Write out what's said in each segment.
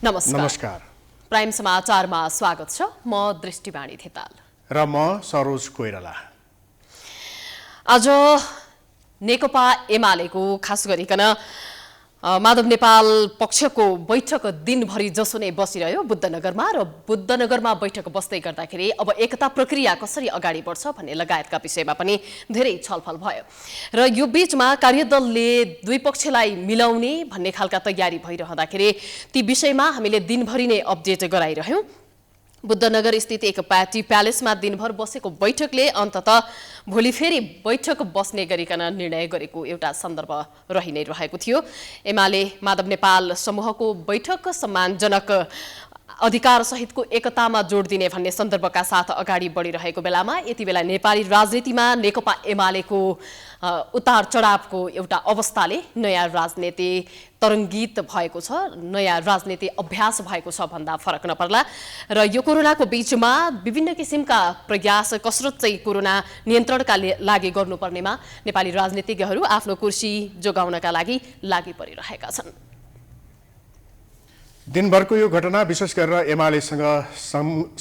नमस्कार। प्राइम समाचारमा स्वागत छ। म दृष्टिवाणी थेताल र म सरोज कोइराला। आज नेकपा एमालेको खास गरिकन माधव नेपाल पक्षको बैठक दिनभरि जसो नै बसिरह्यो बुद्धनगरमा र बुद्धनगरमा बैठक बस्दै गर्दाखेरि अब एकता प्रक्रिया कसरी अगाडि बढ्छ भन्ने लगायतका विषयमा पनि धेरै छलफल भयो र यो बीचमा कार्यदलले दुई पक्षलाई मिलाउने भन्ने खालका तयारी भइरहँदाखेरि ती विषयमा हामीले दिनभरि नै अपडेट गराइरह्यौं। बुद्धनगर स्थित एक पार्टी प्यालेसमा दिनभर बसेको बैठकले अन्ततः भोलि फेरि बैठक बस्ने गरिकन निर्णय गरेको एउटा सन्दर्भ रहि नै रहेको थियो। एमाले माधव नेपाल समूहको बैठक सम्मानजनक अधिकार सहितको एकतामा जोड दिने भन्ने सन्दर्भका साथ अगाडि बढिरहेको बेलामा यति बेला नेपाली राजनीतिमा नेकपा एमालेको उतार चढावको एउटा अवस्थाले नयाँ राजनीति तरङ्गित भएको छ, नयाँ राजनीति अभ्यास भएको छ भन्दा फरक नपर्ला र यो कोरोनाको बीचमा विभिन्न किसिमका प्रयास कसरत चाहिँ कोरोना नियन्त्रणका लागि गर्नुपर्नेमा नेपाली राजनीतिज्ञहरू आफ्नो कुर्सी जोगाउनका लागि परिरहेका छन्। दिनभरको यो घटना विशेष गरेर एमालेसँग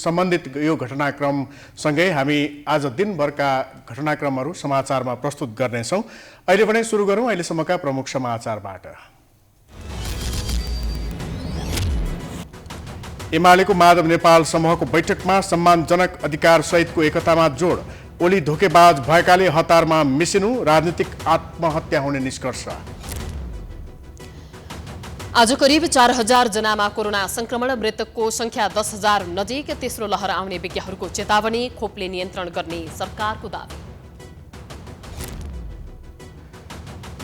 सम्बन्धित यो घटनाक्रमसँगै हामी आज दिनभरका घटनाक्रमहरू समाचारमा प्रस्तुत गर्नेछौँ। अहिले भने सुरु गरौँ अहिलेसम्मका प्रमुख समाचारबाट। एमालेको माधव नेपाल समूहको बैठकमा सम्मानजनक अधिकार सहितको एकतामा जोड, ओली धोकेबाज भएकाले हतारमा मिसिनु, राजनीतिक आत्महत्या हुने निष्कर्ष। आज करिब 4000 जनामा कोरोना संक्रमण, मृतकको संख्या 10,000 नजिक, तेस्रो लहर आउने विज्ञहरूको चेतावनी, खोपले नियन्त्रण गर्ने सरकारको दावी।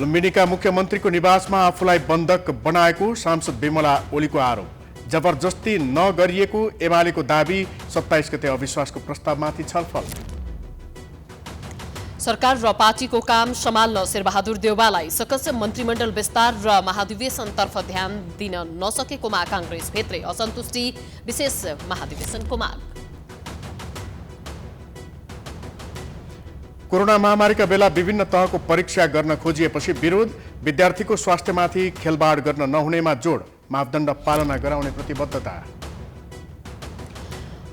लुम्बिनीका मुख्यमन्त्रीको निवासमा आफूलाई बन्धक बनाएको सांसद विमला ओलीको आरोप, जबरजस्ती नगरिएको एमालेको दावी, 27 गते अविश्वासको प्रस्तावमाथि छलफल। सरकार र पार्टीको काम सम्हाल्न शेरबहादुर देउवालाई सकस, मन्त्रीमण्डल विस्तार र महाधिवेशनतर्फ ध्यान दिन नसकेकोमा काङ्ग्रेस भित्रै असन्तुष्टि, विशेष महाधिवेशनको माग। कोरोना महामारीका बेला विभिन्न तहको परीक्षा गर्न खोजिएपछि विरोध, विद्यार्थीको स्वास्थ्यमाथि खेलबाड गर्न नहुनेमा जोड, मापदण्ड पालना गराउने प्रतिबद्धता।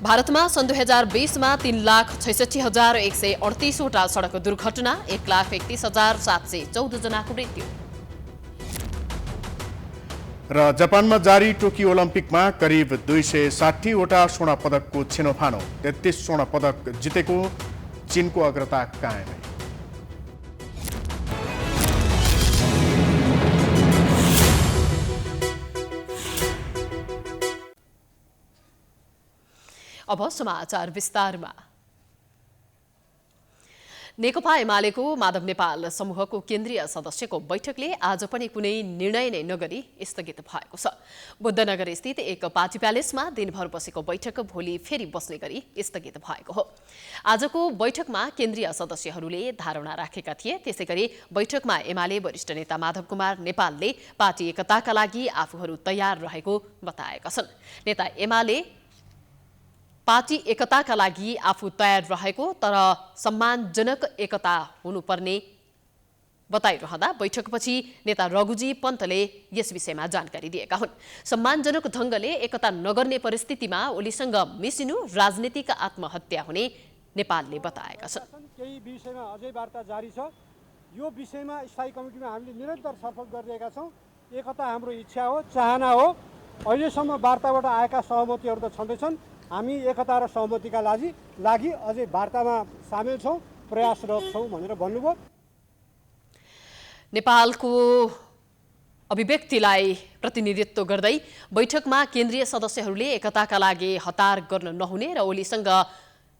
भारतमा सन् 2020 मा 3,66,138 वटा सडक दुर्घटना, 1,31,714 जनाको मृत्यु। र जापानमा जारी टोकियो ओलम्पिकमा करिब 260 वटा स्वर्ण पदकको छेनोफानो, 33 स्वर्ण पदक जितेको चीनको अग्रता कायम। अब समाचार विस्तारमा। नेकपा एमालेको माधव नेपाल समूहको केन्द्रीय सदस्यको बैठकले आज पनि कुनै निर्णय नै नगरी स्थगित भएको छ। बुद्धनगर स्थित एक पार्टी प्यालेसमा दिनभर बसेको बैठक भोलि फेरि बस्ने गरी स्थगित भएको हो। आजको बैठकमा केन्द्रीय सदस्यहरूले धारणा राखेका थिए। त्यसैगरी बैठकमा एमाले वरिष्ठ नेता माधव कुमार नेपालले पार्टी एकताका लागि आफूहरू तयार रहेको बताएका छन्। नेता एमाले पार्टी एकताका लागि आफू तयार रहेको तर सम्मानजनक एकता हुनुपर्ने बताइरहँदा बैठकपछि नेता रघुजी पन्तले यस विषयमा जानकारी दिएका हुन्। सम्मानजनक ढङ्गले एकता नगर्ने परिस्थितिमा ओलीसँग मिसिनु, राजनीतिक आत्महत्या हुने नेपालले बताएका छन्। केही विषयमा अझै वार्ता जारी छ। यो विषयमा स्थायी कमिटीमा हामीले निरन्तर छलफल गरिरहेका छौँ। एकता हाम्रो इच्छा हो, चाहना हो। अहिलेसम्म वार्ताबाट आएका सहमतिहरू त छँदैछन्। हामी एकता र सहमतिका लागि अझै वार्तामा सामेल छौँ, प्रयासरत छौँ भनेर भन्नुभयो। नेपालको अभिव्यक्तिलाई प्रतिनिधित्व गर्दै बैठकमा केन्द्रीय सदस्यहरूले एकताका लागि हतार गर्न नहुने र ओलीसँग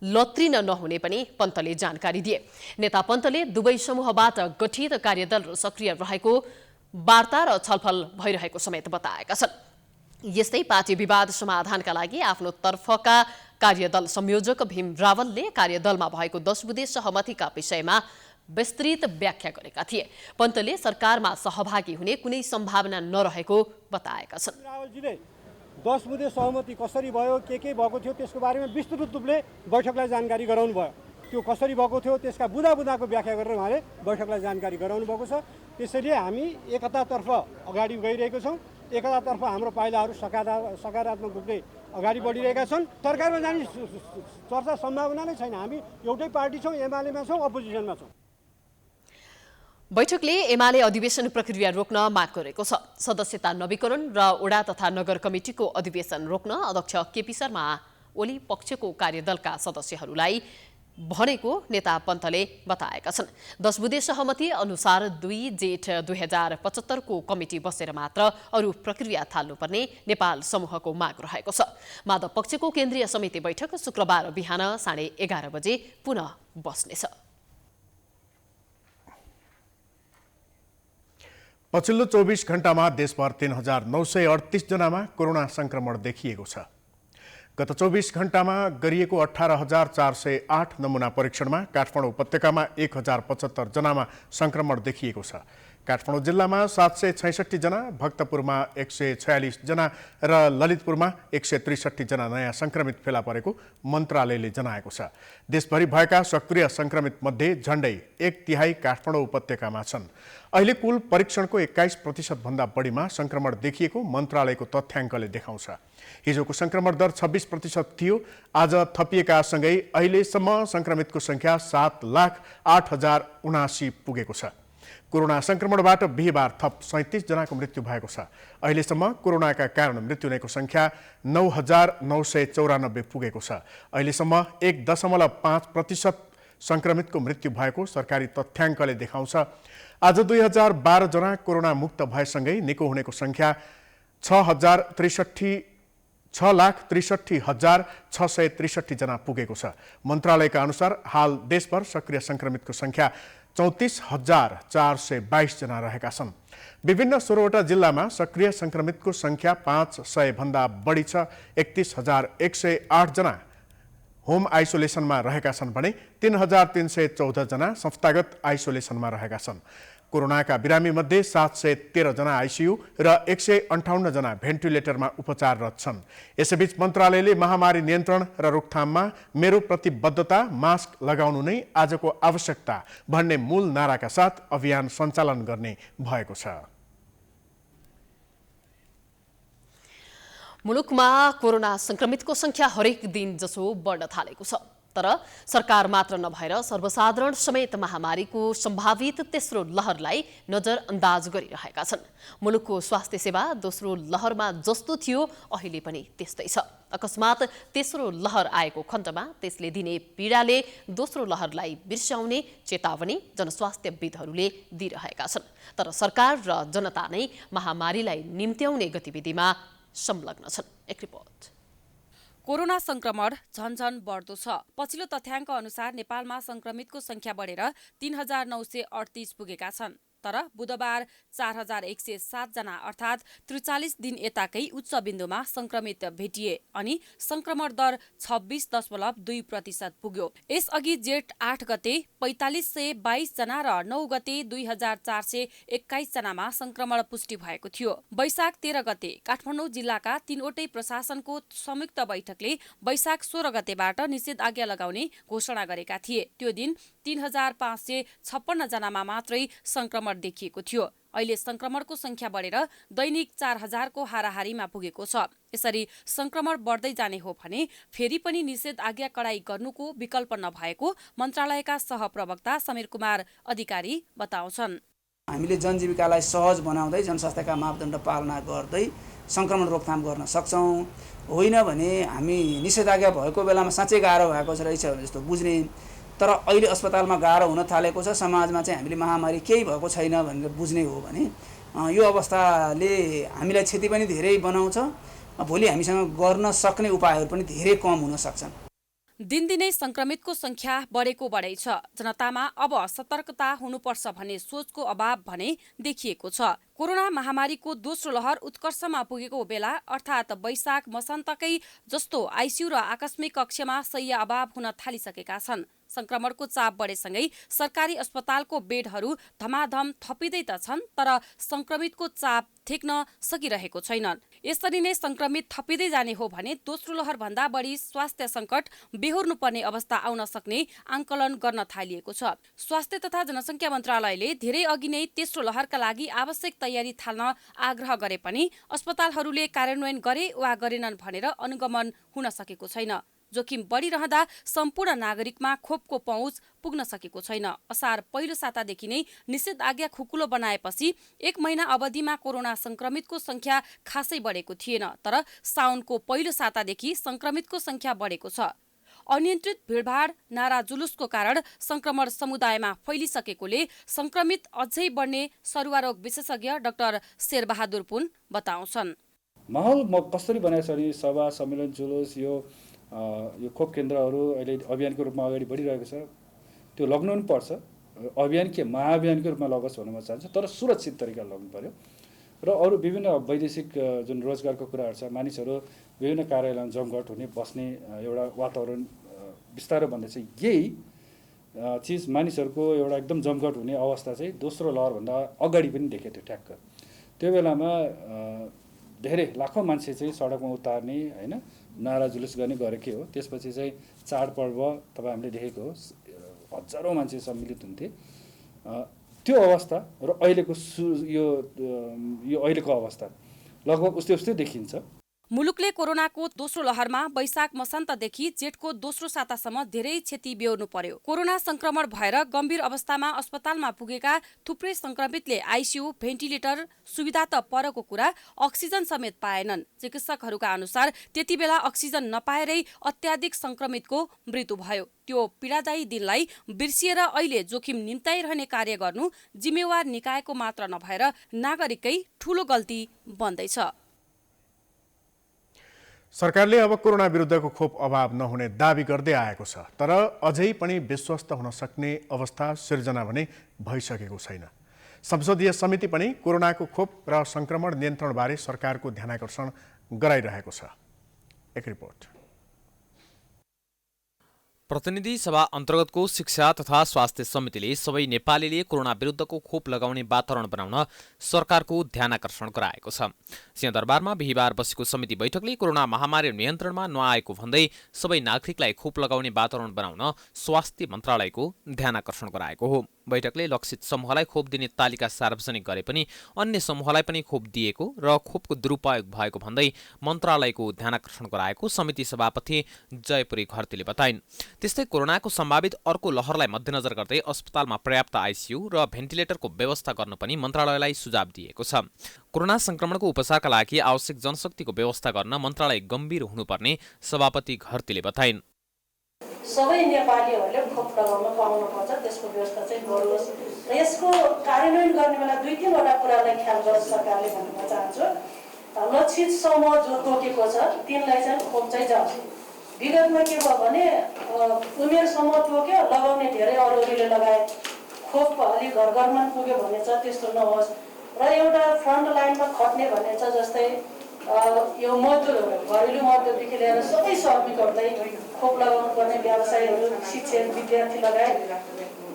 लत्रिन नहुने पनि पन्तले जानकारी दिए। नेता पन्तले दुवै समूहबाट गठित कार्यदल र सक्रिय रहेको वार्ता र छलफल भइरहेको समेत बताएका छन्। यस्तै पार्टी विवाद समाधानका लागि आफ्नो तर्फका कार्यदल संयोजक भीम रावलले कार्यदलमा भएको 10 बुँदे सहमतिका विषयमा विस्तृत व्याख्या गरेका थिए। पन्तले सरकारमा सहभागी हुने कुनै सम्भावना नरहेको बताएका छन्। रावलजीले 10 बुँदे सहमति कसरी भयो, के भएको थियो त्यसको बारेमा विस्तृत रूपले बैठकलाई जानकारी गराउनु भयो। त्यो कसरी भएको थियो त्यसका बुँदाको व्याख्या गरेर उहाँले बैठकलाई जानकारी गराउनु भएको छ। त्यसैले हामी एकतातर्फ अगाडि गइरहेको छौँ। एकतातर्फ हाम्रो पाइलाहरू सकारात्मक रूपले अगाडि बढिरहेका छन्। सरकारमा जाने चर्चा सम्भावना नै छैन। हामी एउटै पार्टी छौँ, एमालेमा छौँ, अपोजिसनमा छौँ। बैठकले एमाले अधिवेशन प्रक्रिया रोक्न माग गरेको छ। सदस्यता नवीकरण र वडा तथा नगर कमिटिको अधिवेशन रोक्न अध्यक्ष केपी शर्मा ओली पक्षको कार्यदलका सदस्यहरूलाई भनेको नेता पन्तले बताएका छन्। 10 बुँदे सहमति अनुसार 2 जेठ 2075 को कमिटी बसेर मात्र अरू प्रक्रिया थाल्नुपर्ने नेपाल समूहको माग रहेको छ। माधव पक्षको केन्द्रीय समिति बैठक शुक्रबार बिहान 11:30 बजे पुनः बस्नेछ। पछिल्लो 24 घण्टामा देशभर 3938 जनामा कोरोना संक्रमण देखिएको छ। गत 24 घण्टामा गरिएको 18,408 नमुना परीक्षणमा काठमाडौँ उपत्यकामा 1075 जनामा संक्रमण देखिएको छ। काठमाडौँ जिल्लामा 766 जना, भक्तपुरमा 146 जना र ललितपुरमा 163 जना नयाँ संक्रमित फेला परेको मन्त्रालयले जनाएको छ। देशभरि भएका सक्रिय संक्रमित मध्ये झण्डै 1/3 काठमाडौँ उपत्यकामा छन्। अहिले कुल परीक्षणको 21% भन्दा बढीमा संक्रमण देखिएको मन्त्रालयको तथ्याङ्कले देखाउँछ। हिजोको संक्रमण दर 26% थियो। आज थपिएका सँगै अहिलेसम्म संक्रमितको संख्या 7,08,079 पुगेको छ। कोरोना संक्रमणबाट बिहिबार थप 37 जनाको मृत्यु भएको छ। अहिलेसम्म कोरोनाका कारण मृत्यु हुनेको संख्या 9,994 पुगेको छ। अहिलेसम्म 1.5% संक्रमितको मृत्यु भएको सरकारी तथ्याङ्कले देखाउँछ। आज 2012 जना कोरोना मुक्त भएसँगै निको हुनेको संख्या 6,63,663 जना पुगेको छ। मन्त्रालयका अनुसार हाल देशभर सक्रिय संक्रमितको संख्या 34,422 जना रहेका छन्। विभिन्न 16वटा जिल्लामा सक्रिय संक्रमितको संख्या 500 भन्दा बढी छ। 31,108 जना होम आइसोलेसनमा रहेका छन् भने 3,314 जना संस्थागत आइसोलेसनमा रहेका छन्। कोरोनाका बिरामी मध्ये 713 जना आइसियु र 158 जना भेन्टिलेटरमा उपचाररत छन्। यसैबीच मन्त्रालयले महामारी नियन्त्रण र रोकथाममा मेरो प्रतिबद्धता, मास्क लगाउनु नै आजको आवश्यकता भन्ने मूल नाराका साथ अभियान सञ्चालन गर्ने भएको छ। मुलुकमा कोरोना संक्रमितको संख्या हरेक दिन जसो बढ्न थालेको छ। तर सरकार मात्र नभएर सर्वसाधारण समेत महामारीको सम्भावित तेस्रो लहरलाई नजरअन्दाज गरिरहेका छन्। मुलुकको स्वास्थ्य सेवा दोस्रो लहरमा जस्तो थियो अहिले पनि त्यस्तै छ। अकस्मात तेस्रो लहर आएको खण्डमा त्यसले दिने पीडाले दोस्रो लहरलाई बिर्स्याउने चेतावनी जनस्वास्थ्यविदहरूले दिइरहेका छन्। तर सरकार र जनता नै महामारीलाई निम्त्याउने गतिविधिमा संलग्न छन्। एक रिपोर्ट। कोरोना संक्रमण झनझन बढ्दो छ। पछिल्लो तथ्याङ्क अनुसार नेपालमा संक्रमितको संख्या बढेर 3,938 पुगेका छन्। तर बुधबार 4,107 जना अर्थात् 43 दिन यताकै उच्च बिन्दुमा संक्रमित भेटिए अनि संक्रमण दर 26.2% पुग्यो। यसअघि जेठ 8 गते 4,522 जना र 9 गते 2,421 जनामा संक्रमण पुष्टि भएको थियो। वैशाख 13 गते काठमाडौँ जिल्लाका 3वटै प्रशासनको संयुक्त बैठकले वैशाख 16 गतेबाट निषेधाज्ञा लगाउने घोषणा गरेका थिए। त्यो दिन 3,556 जनामा मात्रै संक्रमण देखिएको थियो। अहिले संक्रमणको संख्या बढेर दैनिक 4,000 को हाराहारीमा पुगेको छ। यसरी संक्रमण बढ्दै जाने हो भने फेरि पनि निषेधाज्ञा कडाई गर्नुको विकल्प नभएको मन्त्रालयका सहप्रवक्ता समीर कुमार अधिकारी बताउँछन्। हामीले जनजीविकालाई सहज बनाउँदै जनस्वास्थ्यका मापदण्ड पालना गर्दै संक्रमण रोकथाम गर्न सक्छौँ। होइन भने हामी निषेधाज्ञा भएको बेलामा साँच्चै गाह्रो भएको रहेछ जस्तो बुझ्ने। तर अहिले अस्पतालमा गाह्रो हुन थालेको छ, समाजमा चाहिँ हामीले महामारी केही भएको छैन भनेर बुझ्ने हो भने यो अवस्थाले हामीलाई क्षति पनि धेरै बनाउँछ। भोलि हामीसँग गर्न सक्ने उपायहरू पनि धेरै कम हुन सक्छन्। दिनदिनै संक्रमितको संख्या बढेको बढै छ। जनतामा अब सतर्कता हुनुपर्छ भन्ने सोचको अभाव भने देखिएको छ। कोरोना महामारीको दोस्रो लहर उत्कर्षमा पुगेको बेला अर्थात् वैशाख मसान्तकै जस्तो आइसियु र आकस्मिक कक्षमा शय्या अभाव हुन थालिसकेका छन्। संक्रमणको चाप बढेसँगै सरकारी अस्पतालको बेडहरू धमाधम थपिँदै त छन्, तर संक्रमितको चाप थेक्न सकिरहेको छैन। यसरी नै संक्रमित थपिँदै जाने हो भने दोस्रो लहर भन्दा बढी स्वास्थ्य संकट बेहोर्नुपर्ने अवस्था आउन सक्ने आंकलन गर्न थालिएको छ। स्वास्थ्य तथा जनसंख्या मन्त्रालयले धेरै अघि नै तेस्रो लहरका लागि आवश्यक तयारी थाल्न आग्रह गरे पनि अस्पतालहरूले कार्यान्वयन गरे वा गरेनन् भनेर अनुगमन हुन सकेको छैन। जोखिम बढिरहँदा सम्पूर्ण नागरिकमा खोपको पहुँच पुग्न सकेको छैन। असार पहिलो सातादेखि नै निषेधाज्ञा खुकुलो बनाएपछि 1 महिना अवधिमा कोरोना संक्रमितको संख्या खासै बढेको थिएन, तर साउनको पहिलो सातादेखि संक्रमितको संख्या बढेको छ। अनियन्त्रित भिडभाड, नारा जुलुसको कारण संक्रमण समुदायमा फैलिसकेकोले संक्रमित अझै बढ्ने सरुवारोग विशेषज्ञ डाक्टर शेरबहादुर पुन बताउँछन्। माहौल कसरी बनाएको छ भने सभा सम्मेलन जुलुस यो खोप केन्द्रहरू अहिले अभियानको रूपमा अगाडि बढिरहेको छ। त्यो लग्नु पनि पर्छ, अभियान के महाअभियानको रूपमा लगोस् भन्न म चाहन्छु, तर सुरक्षित तरिकाले लग्नु पर्यो। र अरू विभिन्न वैदेशिक जुन रोजगारको कुराहरू छ, मानिसहरू विभिन्न कार्यालयमा जमघट हुने बस्ने एउटा वातावरण बिस्तारै बन्दैछ। यही चिज मानिसहरूको एउटा एकदम जमघट हुने अवस्था चाहिँ दोस्रो लहरभन्दा अगाडि पनि देखेको थियो ठ्याक्क। त्यो बेलामा धेरै लाखौँ मान्छे चाहिँ सडकमा उतार्ने होइन नारा जुलुस गर्ने गरेकै हो। त्यसपछि चाहिँ चाडपर्व तपाईँ हामीले देखेको हो, हजारौँ मान्छे सम्मिलित हुन्थे। त्यो अवस्था र अहिलेको यो अहिलेको अवस्था लगभग उस्तै उस्तै देखिन्छ। मुलुकले कोरोनाको दोस्रो लहरमा वैशाख मसान्तदेखि जेठको दोस्रो सातासम्म धेरै क्षति बेहोर्नु पर्यो। कोरोना संक्रमण भएर गम्भीर अवस्थामा अस्पतालमा पुगेका थुप्रै संक्रमितले आइसियु, भेन्टिलेटर सुविधा त परको कुरा, अक्सिजन समेत पाएनन्। चिकित्सकहरूका अनुसार त्यति बेला अक्सिजन नपाएरै अत्याधिक संक्रमितको मृत्यु भयो। त्यो पीडादायी दिनलाई बिर्सिएर अहिले जोखिम निम्ताइरहने कार्य गर्नु जिम्मेवार निकायको मात्र नभएर नागरिककै ठूलो गल्ती बन्दैछ। सरकारले अब कोरोना विरुद्धको खोप अभाव नहुने दाबी गर्दै आएको छ, तर अझै पनि विश्वस्त हुन सक्ने अवस्था सिर्जना भने भइसकेको छैन। संसदीय समिति पनि कोरोनाको खोप र संक्रमण नियन्त्रणबारे सरकारको ध्यानाकर्षण गराइरहेको छ। एक रिपोर्ट। प्रतिनिधि सभा अन्तर्गतको शिक्षा तथा स्वास्थ्य समितिले सबै नेपालीले कोरोना विरुद्धको खोप लगाउने वातावरण बनाउन सरकारको ध्यानाकर्षण गराएको छ। सिंहदरबारमा बिहिबार बसेको समिति बैठकले कोरोना महामारी नियन्त्रणमा नआएको भन्दै सबै नागरिकलाई खोप लगाउने वातावरण बनाउन स्वास्थ्य मन्त्रालयको ध्यानाकर्षण गराएको हो। बैठकले लक्षित समूहलाई खोप दिने तालिका सार्वजनिक गरे पनि अन्य समूहलाई पनि खोप दिएको र खोपको दुरुपयोग भएको भन्दै मन्त्रालयको ध्यानाकर्षण गराएको समिति सभापति जयपुरी घरतीले बताइन्। त्यस्तै कोरोनाको सम्भावित अर्को लहरलाई मध्यनजर गर्दै अस्पतालमा पर्याप्त आइसियु र भेन्टिलेटरको व्यवस्था गर्न पनि मन्त्रालयलाई सुझाव दिएको छ। कोरोना संक्रमणको उपचारका लागि आवश्यक जनशक्तिको व्यवस्था गर्न मन्त्रालय गम्भीर हुनुपर्ने सभापति घरतीले बताइन्। सबै नेपालीहरूले खोप लगाउन पाउनुपर्छ, त्यसको व्यवस्था चाहिँ गरोस् र यसको कार्यान्वयन गर्ने बेला 2-3 वटा कुरालाई ख्याल गरोस् सरकारले भन्न चाहन्छु। लक्षित समूह जो तोकेको छ तिनलाई चाहिँ खोप चाहिँ जाओस्। विगतमा के भयो भने उमेर समूह तोक्यो, लगाउने धेरै अरूले लगाए, खोप अलि घर घरमा पुग्यो भन्ने छ, त्यस्तो नहोस्। र एउटा फ्रन्ट लाइनमा खट्ने भन्ने छ, जस्तै यो मजदुरहरू घरेलु मजदुरदेखि लिएर सबै श्रमिक गर्दै खोप लगाउनु पर्ने व्यवसायीहरू, शिक्षक, विद्यार्थी लगायत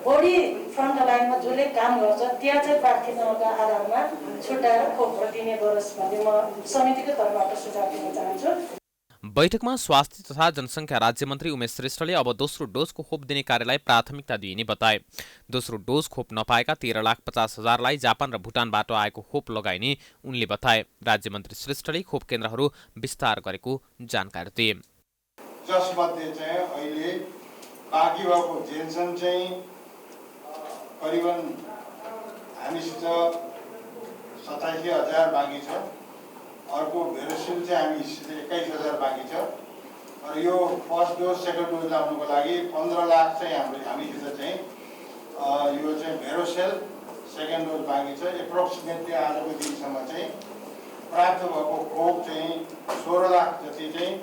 बढी फ्रन्ट लाइनमा जसले काम गर्छ त्यहाँ चाहिँ प्राथमिकताका आधारमा छुट्याएर खोपहरू दिने गरोस् भन्ने म समितिको तर्फबाट सुझाव दिन चाहन्छु। बैठकमा स्वास्थ्य तथा जनसङ्ख्या राज्यमन्त्री उमेश श्रेष्ठले अब दोस्रो डोजको खोप दिने कार्यलाई प्राथमिकता दिइने बताए। दोस्रो डोज खोप नपाएका 13,50,000लाई जापान र भुटानबाट आएको खोप लगाइने उनले बताए। राज्यमन्त्री श्रेष्ठले खोप केन्द्रहरू विस्तार गरेको जानकारी दिए। जसमध्ये चाहिँ अहिले बाँकी भएको जेन्सन चाहिँ करिबन हामीसित 87,000 बाँकी छ। अर्को भेरोसिल चाहिँ हामीसित 21,000 बाँकी छ। र यो फर्स्ट डोज सेकेन्ड डोज लाउनुको लागि 15 लाख चाहिँ हामीसित चाहिँ यो चाहिँ भेरोसेल सेकेन्ड डोज बाँकी छ। एप्रोक्सिमेटली आजको दिनसम्म चाहिँ प्राप्त भएको खोप चाहिँ 16 लाख जति चाहिँ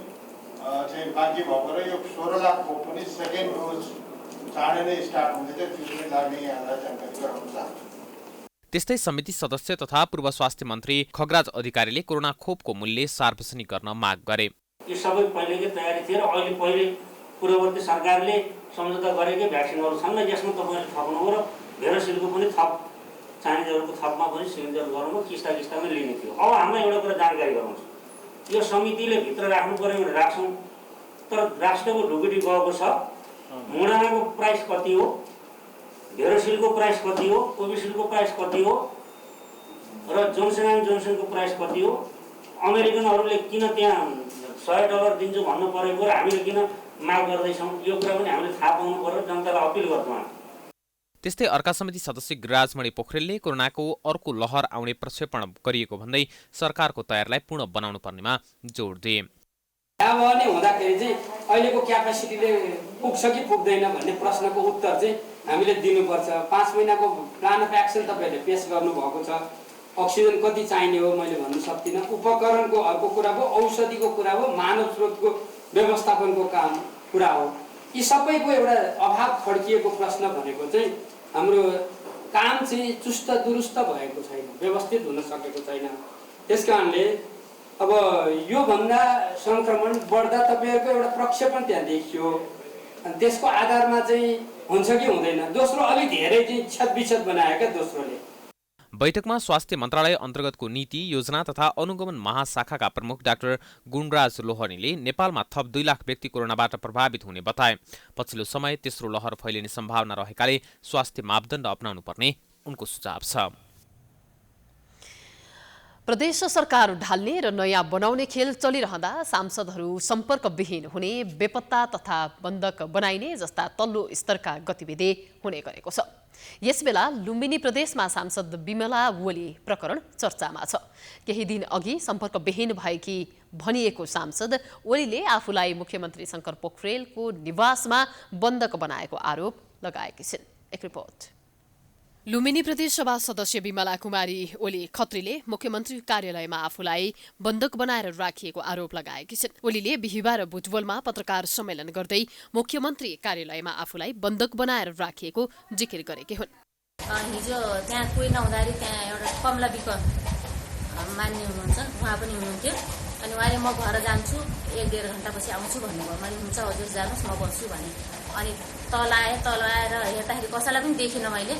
बाँकी भएको र यो 16 लाख खोप पनि सेकेन्ड डोज चाँडै नै स्टार्ट हुँदैछ, त्यो पनि लाग्ने यहाँलाई जानकारी गराउन चाहन्छु। त्यस्तै समिति सदस्य तथा पूर्व स्वास्थ्य मन्त्री खगराज अधिकारीले कोरोना खोपको मूल्य सार्वजनिक गर्न माग गरे। यो सबै पहिलेकै तयारी थियो र अहिले पहिले पूर्ववर्ती सरकारले सम्झौता गरेकै भ्याक्सिनहरू छन् र यसमा तपाईँले थप्नु हो र भेरोसिलको पनि थप चाइनिजहरूको थपमा पनि सिलिन्डर गराउनु किस्ता किस्तामै लिने थियो। अब हामीलाई एउटा कुरा जानकारी गराउँछु, यो समितिले भित्र राख्नु पर्यो भने राख्छौँ, तर राष्ट्रको ढुकुटी गएको छ। मुडानाको प्राइस कति हो, भेरोसिलको प्राइस कति हो, कोभिसिल्डको प्राइस कति हो र जोन्सन एन्ड जोन्सनको प्राइस कति हो, अमेरिकनहरूले किन त्यहाँ $100 दिन्छु भन्नु परेको र हामीले किन माग गर्दैछौँ, यो कुरा पनि हामीले थाहा पाउनु पर्यो, जनतालाई अपिल गर्छौँ। त्यस्तै अर्का समिति सदस्य गिरिराजमणि पोखरेलले कोरोनाको अर्को लहर आउने प्रक्षेपण गरिएको भन्दै सरकारको तयारीलाई पूर्ण बनाउनु पर्नेमा जोड दिए। अब नै हुँदाखेरि चाहिँ अहिलेको क्यापेसिटीले पुग्छ कि पुग्दैन भन्ने प्रश्नको उत्तर चाहिँ हामीले दिनुपर्छ। 5 महिनाको प्लान अफ एक्सन तपाईँहरूले पेस गर्नुभएको छ। अक्सिजन कति चाहिने हो मैले भन्नु सक्दिनँ। उपकरणको अर्को कुरा हो, औषधिको कुरा हो, मानव स्रोतको व्यवस्थापनको कुरा हो। यी सबैको एउटा अभाव खड्किएको प्रश्न भनेको चाहिँ हाम्रो काम चाहिँ चुस्त दुरुस्त भएको छैन, व्यवस्थित हुन सकेको छैन। त्यस कारणले अब योभन्दा सङ्क्रमण बढ्दा तपाईँहरूको एउटा प्रक्षेपण त्यहाँ देखियो, अनि त्यसको आधारमा चाहिँ हुन्छ कि हुँदैन। दोस्रो अलिक धेरै चाहिँ छतबिछत बनायो क्या दोस्रोले। बैठकमा स्वास्थ्य मन्त्रालय अन्तर्गतको नीति योजना तथा अनुगमन महाशाखाका प्रमुख डाक्टर गुणराज लोहनीले नेपालमा थप 2 लाख व्यक्ति कोरोनाबाट प्रभावित हुने बताए। पछिल्लो समय तेस्रो लहर फैलिने सम्भावना रहेकाले स्वास्थ्य मापदण्ड अपनाउनु पर्ने उनको सुझाव छ। प्रदेश सरकार ढाल्ने र नयाँ बनाउने खेल चलिरहँदा सांसदहरू सम्पर्कविहीन हुने, बेपत्ता तथा बन्धक बनाइने जस्ता तल्लो स्तरका गतिविधि हुने गरेको छ। यसबेला लुम्बिनी प्रदेशमा सांसद बिमला ओली प्रकरण चर्चामा छ। केही दिन अघि सम्पर्कविहीन भएकी भनिएको सांसद ओलीले आफूलाई मुख्यमन्त्री शङ्कर पोखरेलको निवासमा बन्धक बनाएको आरोप लगाएकी छिन्। एक रिपोर्ट। लुम्बिनी प्रदेश सभा सदस्य बिमला कुमारी ओली खत्रीले मुख्यमन्त्री कार्यालयमा आफूलाई बन्धक बनाएर राखिएको आरोप लगाएकी छिन्। ओलीले बिहिबार बुटवलमा पत्रकार सम्मेलन गर्दै मुख्यमन्त्री कार्यालयमा आफूलाई बन्धक बनाएर राखिएको जिकिर गरेकी हुन्। हिजो त्यहाँ कोही नहुँदाखेरि त्यहाँ एउटा कमला विक मान्ने हुनुहुन्छ, उहाँ पनि हुनुहुन्थ्यो। अनि उहाँले म घर जान्छु, 1-1.5 घण्टापछि आउँछु भन्नुभयो। मैले हुन्छ हजुर जानुहोस् म बस्छु भने। अनि तल आएर हेर्दाखेरि कसैलाई पनि देखिनँ मैले।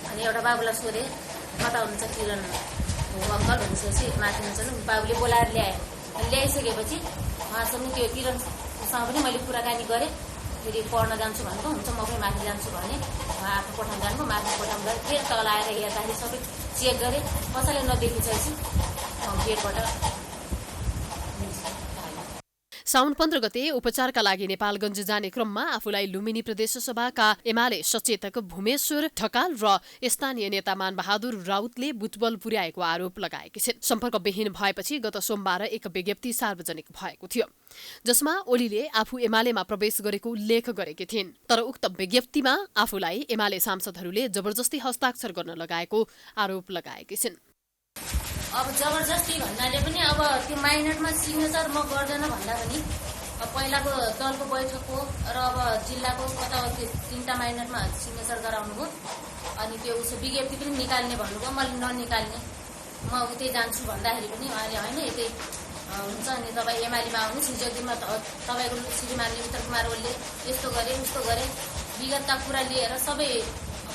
अनि एउटा बाबुलाई सोधेँ, कता हुनुहुन्छ किरण हो अङ्कल भनेपछि माथि हुनुहुन्छ। बाबुले बोलाएर ल्याइसकेपछि उहाँसँग त्यो किरणसँग पनि मैले कुराकानी गरेँ। फेरि पढ्न जान्छु भनेको, हुन्छ म पनि माथि जान्छु भने उहाँ आफ्नो कोठामा जानुभयो। माथि कोठामा गएर फेरि तल आएर हेर्दाखेरि सबै चेक गरेँ, कसैले नदेखिसकेपछि गेटबाट। साउन 15 गते उपचारका लागि नेपालगञ्ज जाने क्रममा आफूलाई लुम्बिनी प्रदेशसभाका एमाले सचेतक भूमेश्वर ढकाल र स्थानीय नेता मानबहादुर राउतले बुटवल पुर्याएको आरोप लगाएकी छिन्। सम्पर्कविहीन भएपछि गत सोमबार एक विज्ञप्ति सार्वजनिक भएको थियो, जसमा ओलीले आफू एमालेमा प्रवेश गरेको उल्लेख गरेकी थिइन्। तर उक्त विज्ञप्तिमा आफूलाई एमाले सांसदहरूले जबरजस्ती हस्ताक्षर गर्न लगाएको आरोप लगाएकी छिन्। अब जबरजस्ती भन्नाले पनि अब त्यो माइनटमा सिग्नेचर म गर्दैन भन्दा पनि पहिलाको दलको बैठक हो र अब जिल्लाको कता 3टा माइनटमा सिग्नेचर गराउनु हो। अनि त्यो उसो विज्ञप्ति पनि निकाल्ने भन्नुभयो, मैले ननिकाल्ने, म उतै जान्छु भन्दाखेरि पनि उहाँले होइन यतै हुन्छ अनि तपाईँ एमालेमा आउनुहोस्। हिजो दिनमा तपाईँको श्रीमानले उत्तर कुमार ओलीले यस्तो गरे उस्तो गरे विगतका कुरा लिएर सबै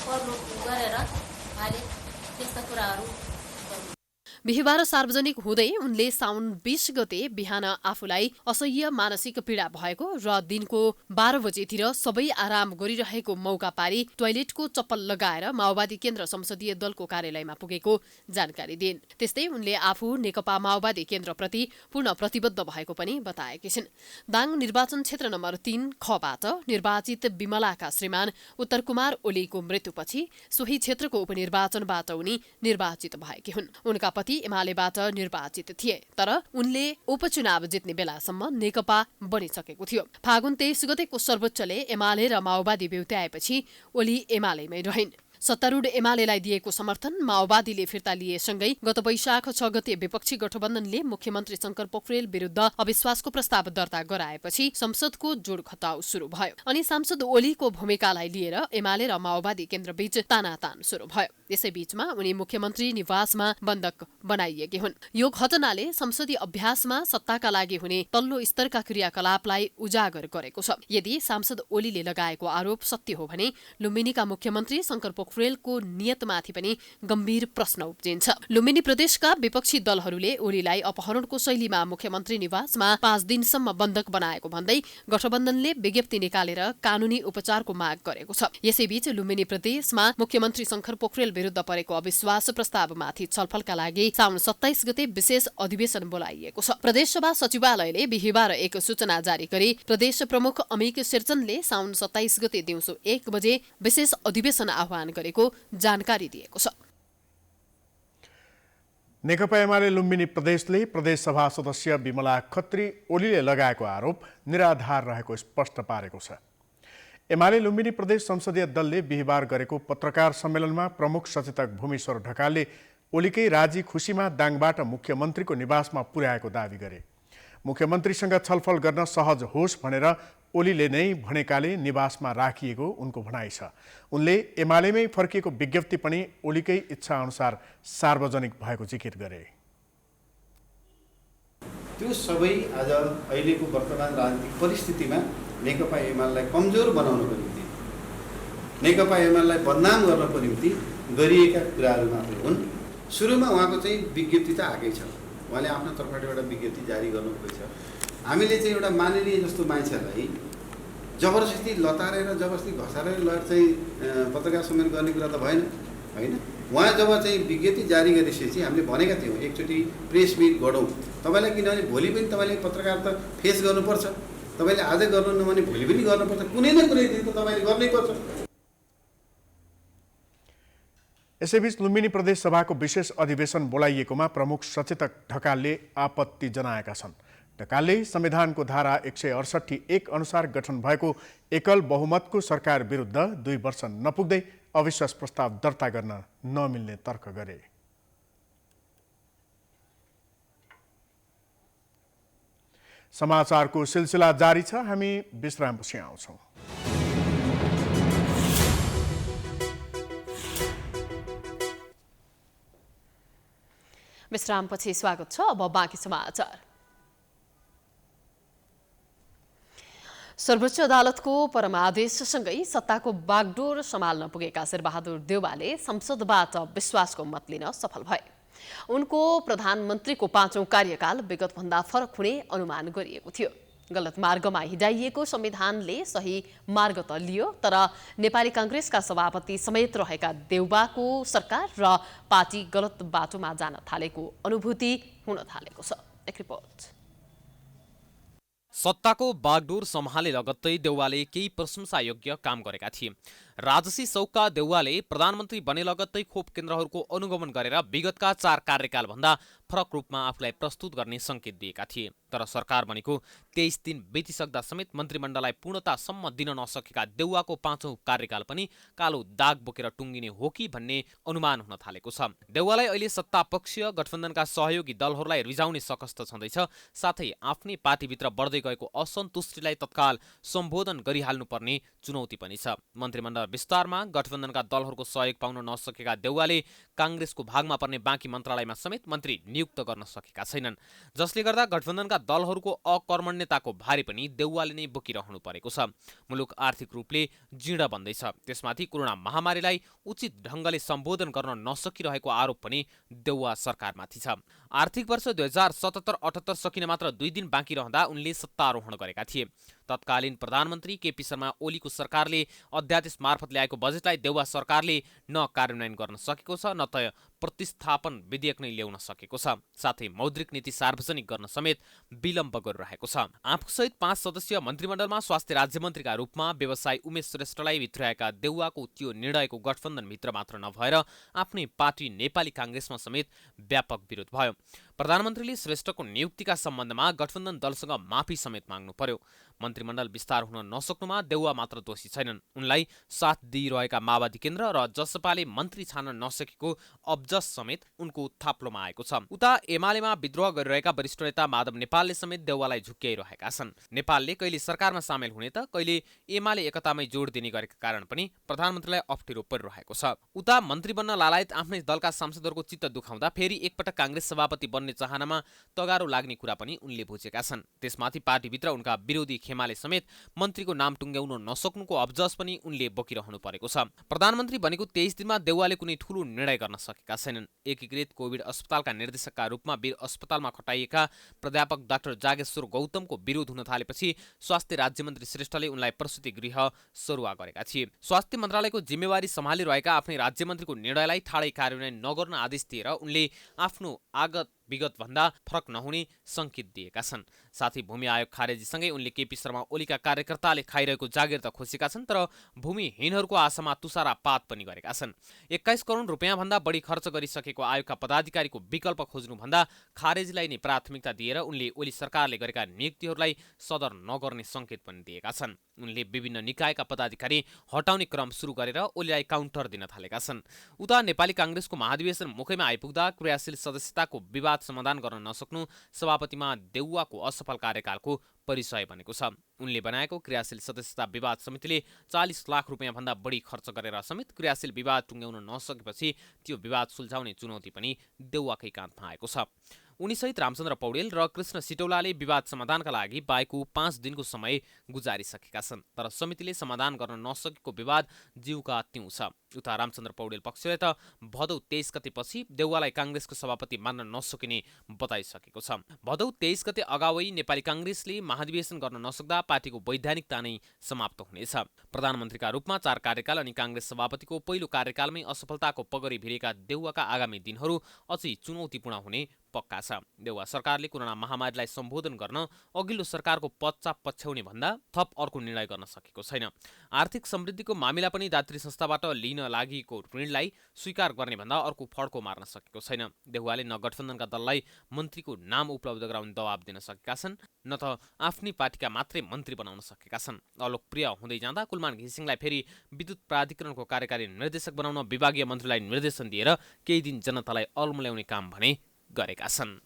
पर्नु गरेर उहाँले त्यस्ता कुराहरू। बिहिबार सार्वजनिक हुँदै उनले साउन 20 गते बिहान आफूलाई असह्य मानसिक पीडा भएको र दिनको 12 बजेतिर सबै आराम गरिरहेको मौका पारी टोयलेटको चप्पल लगाएर माओवादी केन्द्र संसदीय दलको कार्यालयमा पुगेको जानकारी दिइन्। त्यस्तै उनले आफू नेकपा माओवादी केन्द्रप्रति पूर्ण प्रतिबद्ध भएको पनि बताएकी छिन्। दाङ निर्वाचन क्षेत्र नम्बर 3 खबाट निर्वाचित बिमलाका श्रीमान उत्तर कुमार ओलीको मृत्युपछि सोही क्षेत्रको उपनिर्वाचनबाट उनी निर्वाचित भएकी हुन्। उनका पति एमालेबाट निर्वाचित थिए, तर उनले उपचुनाव जित्ने बेलासम्म नेकपा बनिसकेको थियो। फागुन 23 गतेको सर्वोच्चले एमाले र माओवादी बेउत्याएपछि ओली एमालेमै रहिन्। सत्तारूढ एमालेलाई दिएको समर्थन माओवादीले फिर्ता लिएसँगै गत वैशाख 6 गते विपक्षी गठबन्धनले मुख्यमन्त्री शङ्कर पोखरेल विरुद्ध अविश्वासको प्रस्ताव दर्ता गराएपछि संसदको जोडखटाउ शुरू भयो। अनि सांसद ओलीको भूमिकालाई लिएर एमाले र माओवादी केन्द्रबीच तानातान शुरू भयो। यसैबीचमा उनी मुख्यमन्त्री निवासमा बन्धक बनाइएकी हुन्। यो घटनाले संसदीय अभ्यासमा सत्ताका लागि हुने तल्लो स्तरका क्रियाकलापलाई उजागर गरेको छ। यदि सांसद ओलीले लगाएको आरोप सत्य हो भने लुम्बिनीका मुख्यमन्त्री शङ्कर पोखरेलको नियतमाथि पनि गम्भीर प्रश्न उब्जिन्छ। लुम्बिनी प्रदेशका विपक्षी दलहरूले ओलीलाई अपहरणको शैलीमा मुख्यमन्त्री निवासमा 5 दिनसम्म बन्धक बनाएको भन्दै गठबन्धनले विज्ञप्ति निकालेर कानूनी उपचारको माग गरेको छ। यसैबीच लुम्बिनी प्रदेशमा मुख्यमन्त्री शंकर पोखरेल विरुद्ध परेको अविश्वास प्रस्तावमाथि छलफलका लागि साउन 27 गते विशेष अधिवेशन बोलाइएको छ। प्रदेशसभा सचिवालयले बिहिबार एक सूचना जारी गरी प्रदेश प्रमुख अमिक शेरचनले साउन 27 गते दिउँसो 1 बजे विशेष अधिवेशन आह्वान गरेको जानकारी दिएको छ। नेकपा एमाले लुम्बिनी प्रदेशले प्रदेशसभा सदस्य विमला खत्री ओलीले लगाएको आरोप निराधार रहेको स्पष्ट पारेको छ। एमाले लुम्बिनी प्रदेश संसदीय दलले बिहिबार गरेको पत्रकार सम्मेलनमा प्रमुख सचेतक भूमेश्वर ढकालले ओलीकै राजी खुसीमा दाङबाट मुख्यमन्त्रीको निवासमा पुर्याएको दावी गरे। मुख्यमन्त्रीसँग छलफल गर्न सहज होस् भनेर ओलीले नै भनेकाले निवासमा राखिएको उनको भनाइ छ। उनले एमालेमै फर्किएको विज्ञप्ति पनि ओलीकै इच्छा अनुसार सार्वजनिक भएको जिकिर गरे। त्यो सबै आज अहिलेको वर्तमान राजनीतिक परिस्थितिमा नेकपा एमालेलाई कमजोर बनाउनको निम्ति, नेकपा एमालेलाई बदनाम गर्नको निम्ति गरिएका कुराहरू मात्रै हुन्। सुरुमा उहाँको चाहिँ विज्ञप्ति त आएकै छ, उहाँले आफ्नो तर्फबाट एउटा विज्ञप्ति जारी गर्नुभएको छ। हामीले चाहिँ एउटा माननीय जस्तो मान्छेलाई जबरजस्ती लतारेर जबरजस्ती घसारेर चाहिँ पत्रकार सम्मेलन गर्ने कुरा त भएन होइन। उहाँ जब चाहिँ विज्ञप्ति जारी गरेपछि हामीले भनेका थियौँ एकचोटि प्रेस मिट गरौँ तपाईँलाई, किनभने भोलि पनि तपाईँले पत्रकार त फेस गर्नुपर्छ, तपाईँले आजै गर्नु भने भोलि पनि गर्नुपर्छ, कुनै न कुनै दिन त तपाईँले गर्नैपर्छ। यसैबीच लुम्बिनी प्रदेश सभाको विशेष अधिवेशन बोलाइएकोमा प्रमुख सचेतक ढकालले आपत्ति जनाएका छन्। ढकालले संविधानको धारा 168(1) अनुसार गठन भएको एकल बहुमतको सरकार विरुद्ध 2 वर्ष नपुग्दै अविश्वास प्रस्ताव दर्ता गर्न नमिल्ने तर्क गरे। समाचारको सिलसिला जारी छ, हामी विश्रामपछि आउँछौँ। विश्रामपछि स्वागत छ। अब बाँकी समाचार। सर्वोच्च अदालतको परमादेशसँगै सत्ताको बागडोर सम्हाल्न पुगेका शेरबहादुर देउवाले संसदबाट विश्वासको मत लिन सफल भए। उनको प्रधानमन्त्रीको 5औं कार्यकाल विगतभन्दा फरक हुने अनुमान गरिएको थियो। गलत मार्गमा हिँडाइएको संविधानले सही मार्ग त लियो, तर नेपाली कांग्रेसका सभापति समेत रहेका देउवाको सरकार र पार्टी गलत बाटोमा जान थालेको अनुभूति हुन थालेको छ। एक रिपोर्ट। सत्ताको बागडोर सम्हाले लगत्तै देउवाले केही प्रशंसायोग्य काम गरेका थिए। राजसी शौकका देउवाले प्रधानमन्त्री बने लगत्तै खोप केन्द्रहरूको अनुगमन गरेर विगतका 4 कार्यकालभन्दा फरक रूपमा आफूलाई प्रस्तुत गर्ने संकेत दिएका थिए। तर सरकार बनेको 23 दिन बितिसक्दा समेत मन्त्रीमण्डललाई पूर्णतासम्म दिन नसकेका देउवाको 5औं कार्यकाल पनि कालो दाग बोकेर टुङ्गिने हो कि भन्ने अनुमान हुन थालेको छ। देउवालाई अहिले सत्तापक्षीय गठबन्धनका सहयोगी दलहरूलाई रिजाउने सकस्त छँदैछ। साथै आफ्नै पार्टीभित्र बढ्दै गएको असन्तुष्टिलाई तत्काल सम्बोधन गरिहाल्नुपर्ने चुनौती पनि छ। मन्त्रीमण्डल विस्तारमा गठबन्धनका दलहरूको सहयोग पाउन नसकेका देउवाले कांग्रेसको भागमा पर्ने बाँकी मन्त्रालयमा समेत मन्त्री नियुक्त गर्न सकेका छैनन्, जसले गर्दा गठबन्धनका दलहरूको अकर्मण्यताको भारी पनि देउवाले नै बोकिरहनु परेको छ। मुलुक आर्थिक रूपले जीर्ण बन्दैछ, त्यसमाथि कोरोना महामारीलाई उचित ढङ्गले सम्बोधन गर्न नसकिरहेको आरोप पनि देउवा सरकारमाथि छ। आर्थिक वर्ष 2077-78 सकिन मात्र 2 दिन बाँकी रहँदा उनले सत्तारोहण गरेका थिए। तत्कालीन प्रधानमन्त्री केपी शर्मा ओलीको सरकारले अध्यादेश मार्फत ल्याएको बजेटलाई देउवा सरकारले न कार्यान्वयन गर्न सकेको छ, न त प्रतिस्थापन विधेयक नै ल्याउन सकेको छ। साथै मौद्रिक नीति सार्वजनिक गर्न समेत विलम्ब गरिरहेको छ। आफूसहित 5 सदस्यीय मन्त्रीमण्डलमा स्वास्थ्य राज्यमन्त्रीका रूपमा व्यवसायी उमेश श्रेष्ठलाई भित्राएका देउवाको त्यो निर्णयको गठबन्धनभित्र मात्र नभएर आफ्नै पार्टी नेपाली कांग्रेसमा समेत व्यापक विरोध भयो। प्रधानमन्त्रीले श्रेष्ठको नियुक्तिका सम्बन्धमा गठबन्धन दलसँग माफी समेत माग्नु पर्यो। मन्त्रीमण्डल विस्तार हुन नसक्नुमा देउवा मात्र दोषी छैनन्। उनलाई साथ दिइरहेका माओवादी केन्द्र र जसपाले मन्त्री छान्न नसकेको अब्जस समेत उनको थाप्लोमा आएको छ। उता एमालेमा विद्रोह गरिरहेका वरिष्ठ नेता माधव नेपालले समेत देउवालाई झुक्क्याइरहेका छन्। नेपालले कहिले सरकारमा सामेल हुने त कहिले एमाले एकतामै जोड दिने गरेका कारण पनि प्रधानमन्त्रीलाई अप्ठ्यारो परिरहेको छ। उता मन्त्री बन्न लालायत आफ्नै दलका सांसदहरूको चित्त दुखाउँदा फेरि एकपटक काङ्ग्रेस सभापति बन्ने चाहनामा तगारो लाग्ने कुरा पनि उनले बुझेका छन्। त्यसमाथि पार्टीभित्र उनका विरोधी खेमाले समेत मन्त्रीको नाम टुङ्ग्याउन नसक्नुको अब्जस पनि उनले बोकिरहनु परेको छ। प्रधानमन्त्री बनेको 23 दिनमा देउवाले कुनै ठूलो निर्णय गर्न सकेका छैनन्। एकीकृत कोभिड अस्पतालका निर्देशकका रूपमा वीर अस्पतालमा खटाइएका प्राध्यापक डाक्टर जागेश्वर गौतमको विरोध हुन थालेपछि स्वास्थ्य राज्यमन्त्री श्रेष्ठले उनलाई प्रसूति गृह सरुवा गरेका थिए। स्वास्थ्य मन्त्रालयको जिम्मेवारी सम्हालिरहेका आफ्नै राज्यमन्त्रीको निर्णयलाई ठाडै कार्यान्वयन नगर्न आदेश दिएर उनले आफ्नो आगत विगत भन्दा फरक नहुने संकेत दिएका छन्। साथै भूमि आयोग खारेजीसँगै उनले केपी शर्मा ओलीका कार्यकर्ताले खाइरहेको जागिर त खोसेका छन्, तर भूमिहीनहरूको आशामा तुषारापात पनि गरेका छन्। 21 करोड रुपियाँ भन्दा बढी खर्च गरिसकेको आयोगका पदाधिकारीको विकल्प खोज्नुभन्दा खारेजीलाई नै प्राथमिकता दिएर उनले ओली सरकारले गरेका नियुक्तिहरूलाई सदर नगर्ने संकेत पनि दिएका छन्। उनले विभिन्न निकायका पदाधिकारी हटाउने क्रम सुरु गरेर ओलीलाई काउन्टर दिन थालेका छन्। उता नेपाली काङ्ग्रेसको महाधिवेशन मुखैमा आइपुग्दा क्रियाशील सदस्यताको विवाद समाधान गर्न नसक्नु सभापतिमा देउवाको असफल कार्यकालको परिचय बनेको छ। उनले बनाएको क्रियाशील सदस्यता विवाद समितिले 40 लाख रुपियाँ भन्दा बढी खर्च गरेर समेत क्रियाशील विवाद टुङ्ग्याउन नसकेपछि त्यो विवाद सुल्झाउने चुनौती पनि देउवाकै काँधमा आएको छ। उनीसहित रामचन्द्र पौडेल र कृष्ण सिटौलाले विवाद समाधानका लागि बाइको 5 दिनको समय गुजारिसकेका छन्, तर समितिले समाधान गर्न नसकेको विवाद जीवका त्यौं छ। उता रामचन्द्र पौडेल पक्षले त भदौ 23 गतेपछि देउवालाई काङ्ग्रेसको सभापति मान्न नसकिने बताइसकेको छ। भदौ 23 गते अगावै नेपाली काङ्ग्रेसले महाधिवेशन गर्न नसक्दा पार्टीको वैधानिकता नै समाप्त हुनेछ। प्रधानमन्त्रीका रूपमा 4 कार्यकाल अनि काङ्ग्रेस सभापतिको पहिलो कार्यकालमै असफलताको पगरी भिरेका देउवाका आगामी दिनहरू अझै चुनौतीपूर्ण हुने पक्का छ। देउवा सरकारले कोरोना महामारीलाई सम्बोधन गर्न अघिल्लो सरकारको पच्चाप पछ्याउने भन्दा थप अर्को निर्णय गर्न सकेको छैन। आर्थिक समृद्धिको मामिला पनि दात्री संस्थाबाट लिन लागेको ऋणलाई स्वीकार गर्ने भन्दा अर्को फड्को मार्न सकेको छैन। देउवाले न गठबन्धनका दललाई मन्त्रीको नाम उपलब्ध गराउने दबाब दिन सकेका छन्, न त आफ्नै पार्टीका मात्रै मन्त्री बनाउन सकेका छन्। अलोकप्रिय हुँदै जाँदा कुलमान घिसिङलाई फेरि विद्युत प्राधिकरणको कार्यकारी निर्देशक बनाउन विभागीय मन्त्रीलाई निर्देशन दिएर केही दिन जनतालाई अल्मल्याउने काम भने गरेका छन्।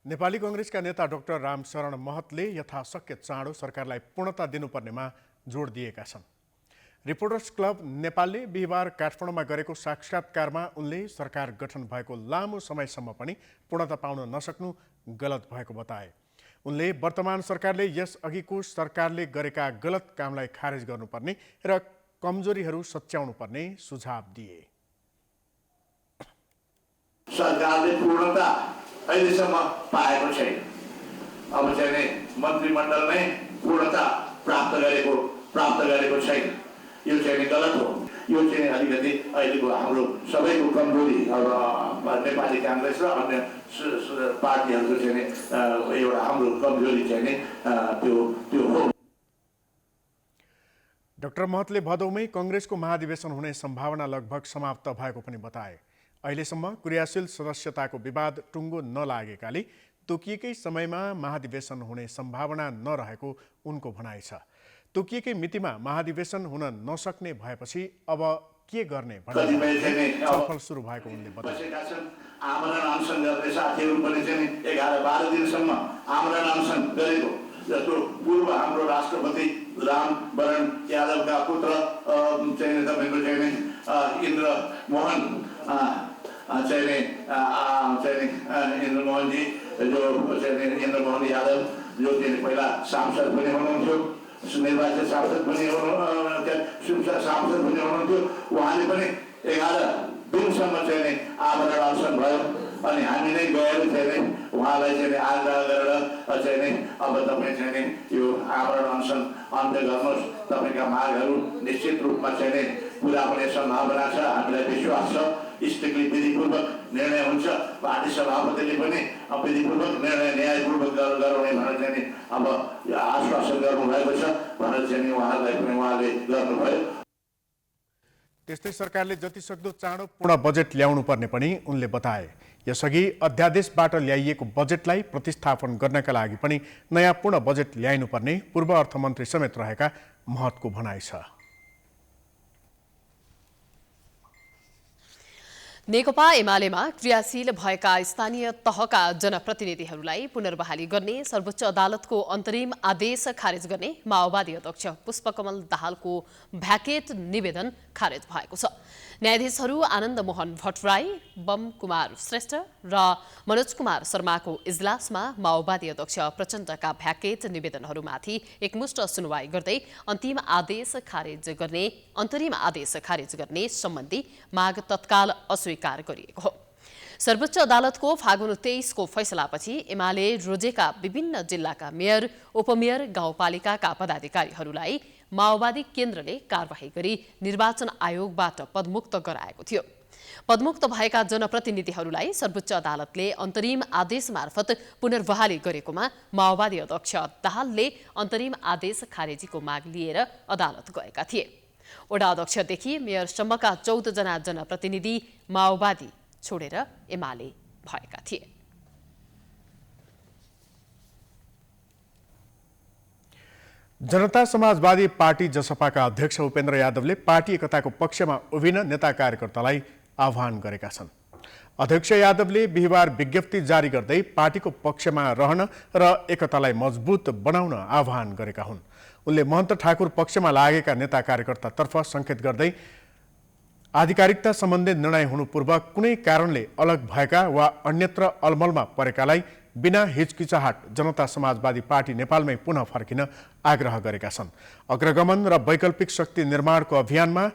नेपाली कांग्रेसका नेता डाक्टर रामशरण महतले यथाशक्य चाँडो सरकारलाई पूर्णता दिनुपर्नेमा जोड दिएका छन्। रिपोर्टर्स क्लब नेपालले बिहिबार काठमाडौँमा गरेको साक्षात्कारमा उनले सरकार गठन भएको लामो समयसम्म पनि पूर्णता पाउन नसक्नु गलत भएको बताए। उनले वर्तमान सरकारले यसअघिको सरकारले गरेका गलत कामलाई खारेज गर्नुपर्ने र कमजोरीहरू सच्याउनु पर्ने सुझाव दिए। सरकारले पूर्णता अहिलेसम्म पाएको छैन। अब चाहिँ मन्त्रीमण्डल नै पूर्णता प्राप्त गरेको छैन। यो चाहिँ गलत हो। यो चाहिँ अलिकति अहिलेको हाम्रो सबैको कमजोरी अब नेपाली काङ्ग्रेस र अन्य पार्टीहरूको चाहिँ एउटा हाम्रो कमजोरी चाहिँ त्यो हो। डाक्टर महतले भदौमै कांग्रेसको महाधिवेशन हुने सम्भावना लगभग समाप्त भएको पनि बताए। अहिलेसम्म क्रियाशील सदस्यताको विवाद टुङ्गो नलागेकाले तोकिएकै समयमा महाधिवेशन हुने सम्भावना नरहेको उनको भनाइ छ। तोकिएकै मितिमा महाधिवेशन हुन नसक्ने भएपछि अब के गर्ने भन्ने छलफल सुरु भएको उनले बताए। आमरण अनसन गर्ने साथीहरू पनि चाहिँ 11-12 दिनसम्म आमरण अनसन गरेको जस्तो पूर्व हाम्रो राष्ट्रपति रामवरण यादवका पुत्र चाहिँ तपाईँको चाहिँ इन्द्र मोहन इन्द्रमोहनजी जो इन्द्रमोहन यादव जो पहिला सांसद पनि हुनुहुन्थ्यो, निर्वाचित सांसद पनि हुनुहुन्थ्यो। उहाँले पनि 11 दिनसम्म चाहिँ आमरण अनसन भयो अनि हामी नै गएर चाहिँ उहाँलाई चाहिँ आग्रह गरेर चाहिँ अब तपाईँ चाहिँ यो आमरण अनसन अन्त्य गर्नुहोस्, तपाईँका मागहरू निश्चित रूपमा चाहिँ पुरा हुने सम्भावना छ, हामीलाई विश्वास छ। स्ट्रिक्टली विधिपूर्वक निर्णय हुन्छ। पार्टी सभापतिले पनि विधिपूर्वक निर्णय न्यायपूर्वक गराउने भनेर चाहिँ अब आश्वासन गर्नुभएको छ भनेर चाहिँ उहाँलाई पनि उहाँले गर्नुभयो। त्यस्तै सरकारले जतिसक्दो चाँडो पूर्ण बजेट ल्याउनु पर्ने पनि उनले बताए। यसअघि अध्यादेशबाट ल्याइएको बजेटलाई प्रतिस्थापन गर्नका लागि पनि नयाँ पूर्ण बजेट ल्याइनुपर्ने पूर्व अर्थमन्त्री समेत रहेका महतको भनाइ छ। नेकपा एमालेमा क्रियाशील भएका स्थानीय तहका जनप्रतिनिधिहरूलाई पुनर्बहाली गर्ने सर्वोच्च अदालतको अन्तरिम आदेश खारेज गर्ने माओवादी अध्यक्ष पुष्पकमल दाहालको भ्याकेट निवेदन खारेज भएको छ। न्यायाधीशहरू आनन्द मोहन भट्टराई, बम कुमार श्रेष्ठ र मनोज कुमार शर्माको इजलासमा माओवादी अध्यक्ष प्रचण्डका भ्याकेट निवेदनहरूमाथि एकमुष्ट सुनवाई गर्दै अन्तरिम आदेश खारेज गर्ने सम्बन्धी माग तत्काल अस्वीकार गरिएको हो। सर्वोच्च अदालतको फागुन 23 को फैसलापछि एमाले रोजेका विभिन्न जिल्लाका मेयर, उपमेयर, गाउँपालिकाका पदाधिकारीहरूलाई माओवादी केन्द्रले कारबाही गरी निर्वाचन आयोगबाट पदमुक्त गराएको थियो। पदमुक्त भएका जनप्रतिनिधिहरूलाई सर्वोच्च अदालतले अन्तरिम आदेश मार्फत पुनर्बहाली गरेकोमा माओवादी अध्यक्ष दाहालले अन्तरिम आदेश खारेजीको माग लिएर अदालत गएका थिए। वडा अध्यक्षदेखि मेयरसम्मका 14 जना जनप्रतिनिधि माओवादी छोडेर एमाले भएका थिए। जनता समाजवादी पार्टी जसपाका अध्यक्ष उपेन्द्र यादवले पार्टी एकताको पक्षमा उभिन नेता कार्यकर्तालाई आह्वान गरेका छन्। अध्यक्ष यादवले बिहिबार विज्ञप्ति जारी गर्दै पार्टीको पक्षमा रहन र एकतालाई मजबुत बनाउन आह्वान गरेका हुन्। उनले महन्त ठाकुर पक्षमा लागेका नेता कार्यकर्तातर्फ सङ्केत गर्दै आधिकारिकता सम्बन्धी निर्णय हुनुपूर्व कुनै कारणले अलग भएका वा अन्यत्र अलमलमा परेकालाई बिना हिचकिचाहट जनता समाजवादी पार्टी नेपालमै पुनः फर्किन आग्रह गरेका छन्। अग्रगमन र वैकल्पिक शक्ति निर्माणको अभियानमा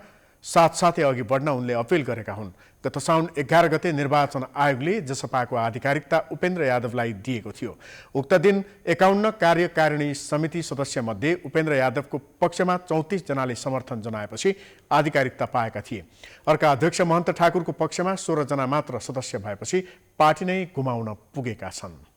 साथसाथै अघि बढ्न उनले अपिल गरेका हुन्। गत साउन 11 गते निर्वाचन आयोगले जसपाको आधिकारिकता उपेन्द्र यादवलाई दिएको थियो। उक्त दिन 51 कार्यकारिणी समिति सदस्यमध्ये उपेन्द्र यादवको पक्षमा 34 जनाले समर्थन जनाएपछि आधिकारिकता पाएका थिए। अर्का अध्यक्ष महन्त ठाकुरको पक्षमा 16 जना मात्र सदस्य भएपछि पार्टी नै गुमाउन पुगेका छन्।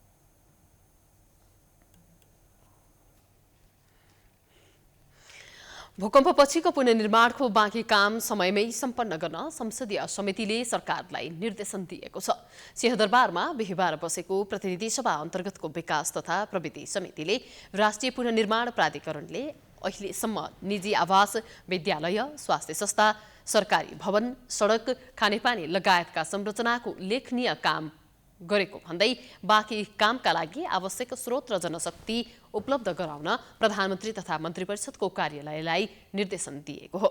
भूकम्पपछिको पुनर्निर्माणको बाँकी काम समयमै सम्पन्न गर्न संसदीय समितिले सरकारलाई निर्देशन दिएको छ। सिंहदरबारमा बिहिबार बसेको प्रतिनिधि सभा अन्तर्गतको विकास तथा प्रविधि समितिले राष्ट्रिय पुनर्निर्माण प्राधिकरणले अहिलेसम्म निजी आवास, विद्यालय, स्वास्थ्य संस्था, सरकारी भवन, सडक, खानेपानी लगायतका संरचनाको उल्लेखनीय काम गरेको भन्दै बाँकी कामका लागि आवश्यक स्रोत र जनशक्ति उपलब्ध गराउन प्रधानमन्त्री तथा मन्त्रीपरिषदको कार्यालयलाई निर्देशन दिएको हो।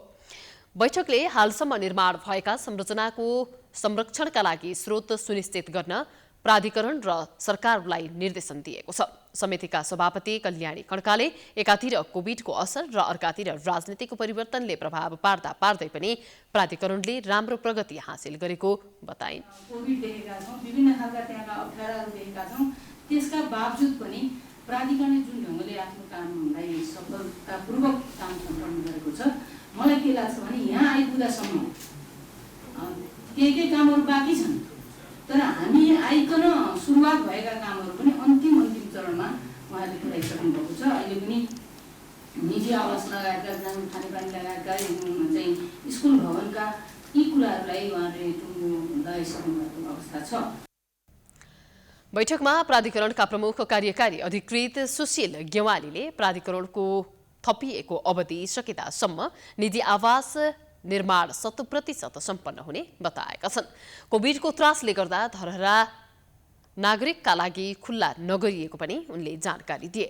बैठकले हालसम्म निर्माण भएका संरचनाको संरक्षणका लागि स्रोत सुनिश्चित गर्न प्राधिकरण र सरकारलाई निर्देशन दिएको छ। समितिका सभापति कल्याणी खड्काले एकातिर कोभिडको असर र अर्कातिर राजनीतिक परिवर्तनले प्रभाव पार्दा पार्दै पनि प्राधिकरणले राम्रो प्रगति हासिल गरेको बताइन्। कोभिड देखेका छौँ, विभिन्न खालका त्यहाँका अप्ठ्याराहरू देखेका छौँ, त्यसका बावजुद पनि प्राधिकरणले जुन ढङ्गले आफ्नो कामलाई सफलतापूर्वक काम सम्पन्न गरेको छ, मलाई के लाग्छ भने यहाँ आइपुग्दासम्म केही कामहरू बाँकी छन्, तर हामी आइकन सुरुवात भएका कामहरू पनि अन्तिम चरणमा उहाँले पुर्याइसक्नु भएको छ। अहिले पनि निजी आवास लगायतका ग्रामीण खानेपानी लगायतका चाहिँ स्कुल भवनका यी कुराहरूलाई उहाँले टुङ्गो लगाइसक्नु भएको अवस्था छ। बैठकमा प्राधिकरणका प्रमुख कार्यकारी अधिकृत सुशील गेवालीले प्राधिकरणको थपिएको अवधि सकिदासम्म निजी आवास निर्माण 100% सम्पन्न हुने बताएका छन्। कोभिडको त्रासले गर्दा धरहरा नागरिकका लागि खुल्ला नगरिएको पनि उनले जानकारी दिए।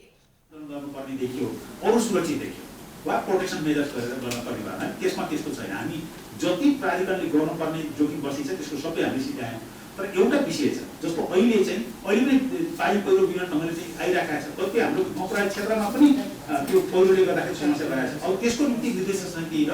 गर्नुपर्ने देखियो, अरू सुरक्षित देखियो वा प्रोटेक्सन मेजर्स गरेर गर्नुपर्ने भएन। त्यसमा त्यस्तो छैन। हामी जति प्राधिकरणले गर्नुपर्ने जोखिम बसी छ त्यसको सबै हामीले सिकायौँ। तर एउटा विषय छ जस्तो अहिले नै पानी पहिरो विघटन ढङ्गले चाहिँ आइरहेको छ। कति हाम्रो मकराई क्षेत्रमा पनि त्यो पहिरोले गर्दाखेरि समस्या भइरहेको छ। अब त्यसको निम्ति निर्देश समिति र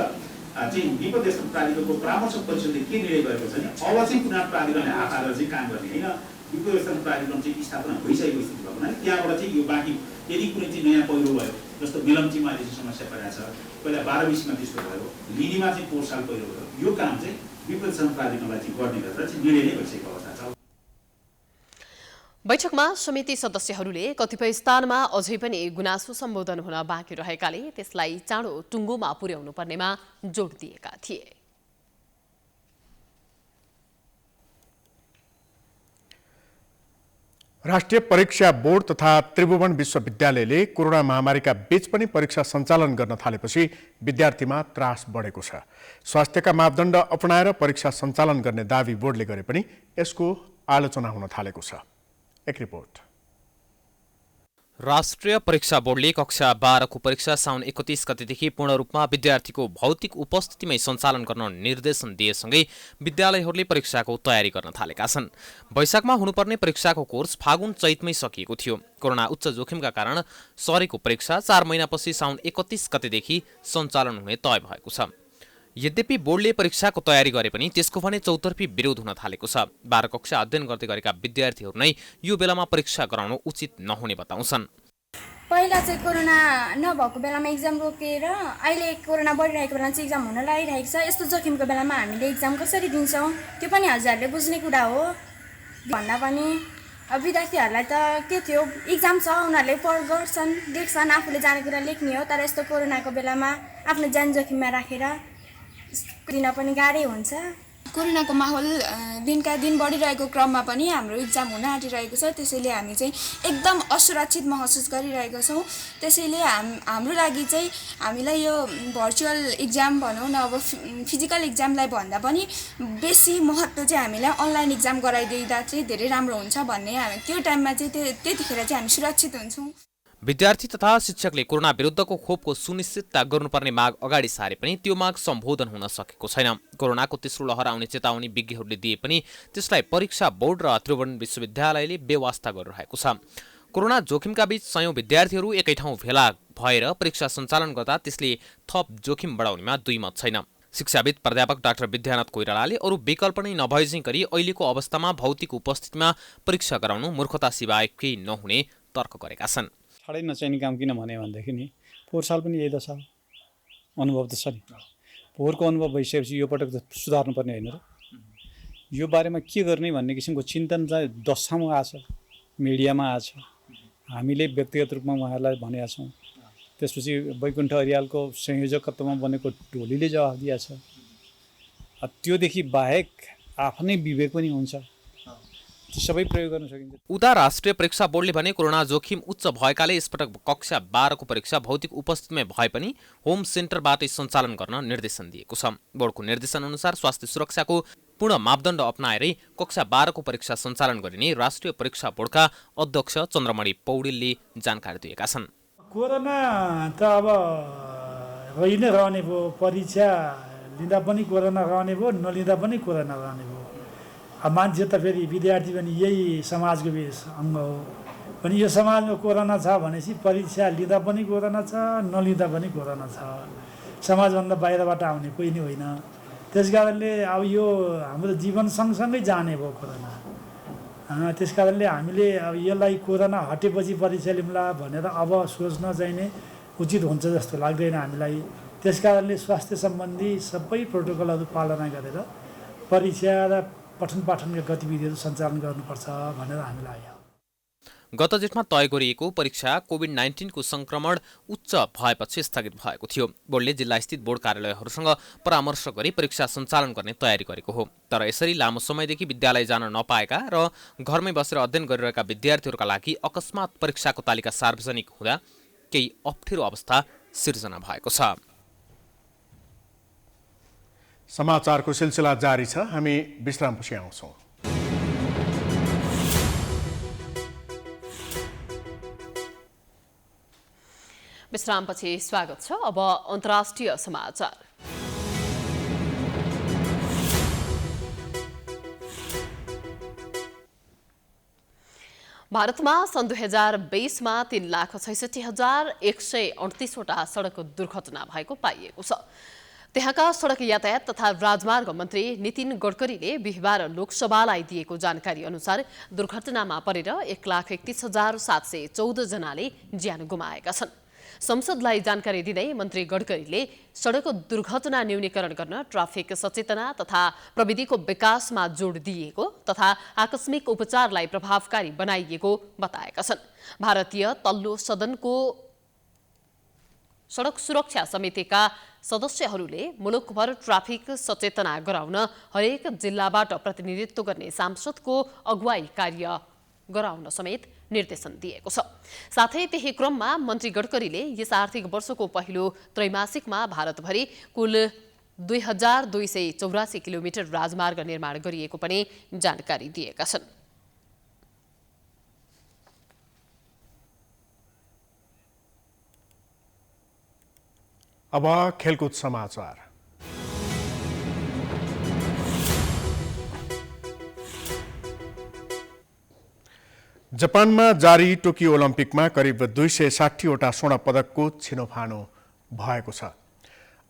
चाहिँ विपद व्यवस्थापन प्राधिकरणको परामर्श परिषदले के निर्णय गरेको छ भने अब चाहिँ पुनः प्राधिकरणले हात हालेर चाहिँ काम गर्ने होइन। विपद व्यवस्थापन प्राधिकरण चाहिँ स्थापना भइसकेको स्थिति भएको हुनाले त्यहाँबाट चाहिँ यो बाँकी यदि कुनै चाहिँ नयाँ पहिरो भयो, जस्तो मेलम्चीमा अहिले चाहिँ समस्या परिरहेको छ, पहिला 12-20मा त्यस्तो भयो, लिनीमा चाहिँ पोहोर साल पहिरो भयो, यो काम चाहिँ विपद व्यवस्थापन प्राधिकरणलाई चाहिँ गर्ने गरेर चाहिँ निर्णय नै भइसकेको अवस्था छ। बैठकमा समिति सदस्यहरूले कतिपय स्थानमा अझै पनि गुनासो सम्बोधन हुन बाँकी रहेकाले त्यसलाई चाँडो टुङ्गोमा पुर्याउनु पर्नेमा जोड दिएका थिए। राष्ट्रिय परीक्षा बोर्ड तथा त्रिभुवन विश्वविद्यालयले कोरोना महामारीका बीच पनि परीक्षा सञ्चालन गर्न थालेपछि विद्यार्थीमा त्रास बढेको छ। स्वास्थ्यका मापदण्ड अपनाएर परीक्षा सञ्चालन गर्ने दावी बोर्डले गरे पनि यसको आलोचना हुन थालेको छ। एक रिपोर्ट। राष्ट्रिय परीक्षा बोर्डले कक्षा 12 को परीक्षा साउन 31 गतेदेखि पूर्ण रूपमा विद्यार्थीको भौतिक उपस्थितिमै सञ्चालन गर्न निर्देशन दिएसँगै विद्यालयहरूले परीक्षाको तयारी गर्न थालेका छन्। वैशाखमा हुनुपर्ने परीक्षाको कोर्स फागुन चैतमै सकिएको थियो। कोरोना उच्च जोखिमका कारण सरेको परीक्षा 4 महिनापछि साउन 31 गतेदेखि सञ्चालन हुने तय भएको छ। यद्यपि बोर्डले परीक्षाको तयारी गरे पनि त्यसको भने चौतर्फी विरोध हुन थालेको छ। 12 कक्षा अध्ययन गर्दै गरेका विद्यार्थीहरू नै यो बेलामा परीक्षा गराउनु उचित नहुने बताउँछन्। पहिला चाहिँ कोरोना नभएको बेलामा एक्जाम रोकेर अहिले कोरोना बढिरहेको बेलामा चाहिँ एक्जाम हुन लागिरहेको छ। यस्तो जोखिमको बेलामा हामीले एक्जाम कसरी दिन्छौँ त्यो पनि हजुरहरूले बुझ्ने कुरा हो। भन्दा पनि अब विद्यार्थीहरूलाई त के थियो, एक्जाम छ, उनीहरूले गर्छन्, लेख्छन्, आफूले जाने कुरा लेख्ने हो। तर यस्तो कोरोनाको बेलामा आफ्नो ज्यान जोखिममा राखेर दिन पनि गाह्रै हुन्छ। कोरोनाको माहौल दिनका दिन बढिरहेको क्रममा पनि हाम्रो एक्जाम हुन आँटिरहेको छ। त्यसैले हामी चाहिँ एकदम असुरक्षित महसुस गरिरहेका छौँ। त्यसैले हाम्रो लागि चाहिँ हामीलाई यो भर्चुअल एक्जाम भनौँ न, अब फिजिकल एक्जामलाई भन्दा पनि बेसी महत्त्व चाहिँ हामीलाई अनलाइन एक्जाम गराइदिँदा चाहिँ धेरै राम्रो हुन्छ भन्ने, त्यो टाइममा चाहिँ त्यतिखेर चाहिँ हामी सुरक्षित हुन्छौँ। विद्यार्थी तथा शिक्षकले कोरोना विरुद्धको खोपको सुनिश्चितता गर्नुपर्ने माग अगाडि सारे पनि त्यो माग सम्बोधन हुन सकेको छैन। कोरोनाको तेस्रो लहर आउने चेतावनी विज्ञहरूले दिए पनि त्यसलाई परीक्षा बोर्ड र त्रिभुवन विश्वविद्यालयले बेवास्ता गरिरहेको छ। कोरोना जोखिमका बीच सयौं विद्यार्थीहरू एकै ठाउँ भेला भएर परीक्षा सञ्चालन गर्दा त्यसले थप जोखिम बढाउनेमा दुई मत छैन। शिक्षाविद प्राध्यापक डाक्टर विद्यानाथ कोइरालाले अरू विकल्प नै नभएझै गरी अहिलेको अवस्थामा भौतिक उपस्थितिमा परीक्षा गराउनु मूर्खता सिवाय केही नहुने तर्क गरेका छन्। छाडै नचाहिने काम किन भनेदेखि नि पोहोर साल पनि यही दशा अनुभव त छ नि। पोहोरको अनुभव भइसकेपछि यो पटक त सुधार्नुपर्ने होइन र? यो बारेमा के गर्ने भन्ने किसिमको चिन्तन चाहिँ दशामा आछ, मिडियामा आछ, हामीले व्यक्तिगत रूपमा उहाँहरूलाई भनेका छौँ। त्यसपछि वैकुण्ठ अरियालको संयोजकत्वमा बनेको टोलीले जवाफ दिएछ। त्योदेखि बाहेक आफ्नै विवेक पनि हुन्छ, सबै प्रयोग गर्न सकिन्छ। उता राष्ट्रिय परीक्षा बोर्डले भने कोरोना जोखिम उच्च भएकाले यसपटक कक्षा 12 को परीक्षा भौतिक उपस्थितिमै भए पनि होम सेन्टरबाटै सञ्चालन गर्न निर्देशन दिएको छ। बोर्डको निर्देशन अनुसार स्वास्थ्य सुरक्षाको पूर्ण मापदण्ड अपनाएरै कक्षा 12 को परीक्षा सञ्चालन गरिने राष्ट्रिय परीक्षा बोर्डका अध्यक्ष चन्द्रमणि पौडेलले जानकारी दिएका छन्। कोरोना त अब रहि नै रहने भयो, परीक्षा लिँदा पनि कोरोना रहने भयो, नलिँदा पनि कोरोना रहने भयो। अब मान्छे त फेरि विद्यार्थी पनि यही समाजको अङ्ग हो। पनि यो समाजमा कोरोना छ भनेपछि परीक्षा लिँदा पनि कोरोना छ, नलिँदा पनि कोरोना छ। समाजभन्दा बाहिरबाट आउने कोही नै होइन। त्यस कारणले अब यो हाम्रो जीवन सँगसँगै जाने भयो कोरोना। त्यस कारणले हामीले अब यसलाई कोरोना हटेपछि परीक्षा लिउँला भनेर अब सोच्न चाहिने उचित हुन्छ जस्तो लाग्दैन हामीलाई। त्यस कारणले स्वास्थ्य सम्बन्धी सबै प्रोटोकलहरू पालना गरेर परीक्षा र पठन पाठनका गतिविधिहरू सञ्चालन गर्नुपर्छ भनेर हामीलाई लाग्यो। गत जेठमा तय गरिएको परीक्षा कोभिड-19 को संक्रमण उच्च भएपछि स्थगित भएको थियो। बोर्डले जिल्लास्थित बोर्ड कार्यालयहरूसँग परामर्श गरी परीक्षा सञ्चालन गर्ने तयारी गरेको हो। तर यसरी लामो समयदेखि विद्यालय जान नपाएका र घरमै बसेर अध्ययन गरिरहेका विद्यार्थीहरूका लागि अकस्मात परीक्षाको तालिका सार्वजनिक हुँदा केही अप्ठ्यारो अवस्था सिर्जना भएको छ। समाचारको सिलसिला जारी छ। हामी विश्रामपछि आउँछौँ। विश्रामपछि स्वागत छ। अब अन्तर्राष्ट्रिय समाचार। भारतमा सन् 2020 मा 3,66,138 वटा सडक दुर्घटना भएको पाइएको छ। त्यहाँका सडक यातायात तथा राजमार्ग मन्त्री नितिन गडकरीले बिहिबार लोकसभालाई दिएको जानकारी अनुसार दुर्घटनामा परेर 1,31,714 जनाले ज्यान गुमाएका छन्। संसदलाई जानकारी दिँदै मन्त्री गडकरीले सडक दुर्घटना न्यूनीकरण गर्न ट्राफिक सचेतना तथा प्रविधिको विकासमा जोड दिएको तथा आकस्मिक उपचारलाई प्रभावकारी बनाइएको बताएका छन्। भारतीय तल्लो सदनको सडक सुरक्षा समितिका सदस्यहरूले मुलुकभर ट्राफिक सचेतना गराउन हरेक जिल्लाबाट प्रतिनिधित्व गर्ने सांसदको अगुवाई कार्य गराउन समेत निर्देशन दिएको छ। साथै त्यही क्रममा मन्त्री गडकरीले यस आर्थिक वर्षको पहिलो त्रैमासिकमा भारतभरि कुल 2284 किलोमिटर राजमार्ग निर्माण गरिएको पनि जानकारी दिएका छन्। अब खेलकुद समाचार। जापानमा जारी टोकियो ओलम्पिकमा करिब 260वटा स्वर्ण पदकको छिनोफानो भएको छ।